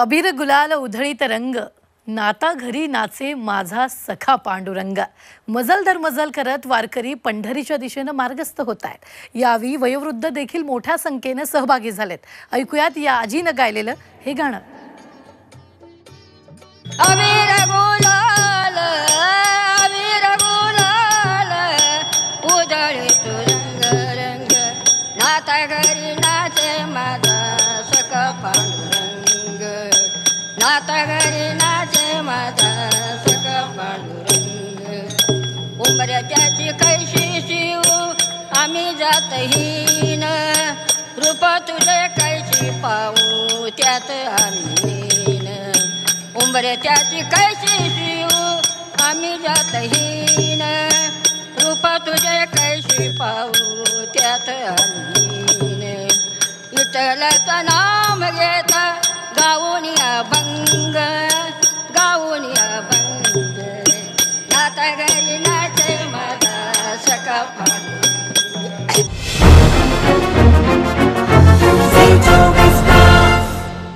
अबीर गुलाल उधळीत रंग, नाता घरी नाचे माझा सखा पांडुरंग। मजल दर मजल करत वारकरी पंढरीच्या दिशेने मार्गस्थ होत आहेत। यावेळी वयोवृद्ध देखील मोठ्या संख्येने सहभागी झालेत। ऐकूयात या आजीनं गायलेलं हे गाणं। अबीर गुलाल उधळीत रंग रंग, नाता घरी नाचे माझा सखा पांडुरंग। नाता घरी नाचे माझा सखा पांडुरंग। उंबऱ्याची कैशी शिव आम्ही जातहीन, रूप तुझे कैशी पाहू त्यात आम्ही लीन। उंबऱ्याची कैशी शिव आम्ही जातहीन, रूप तुझे कैशी पाहू त्यात आम्ही लीन। विठ्ठलाचं नाम घेता गाऊ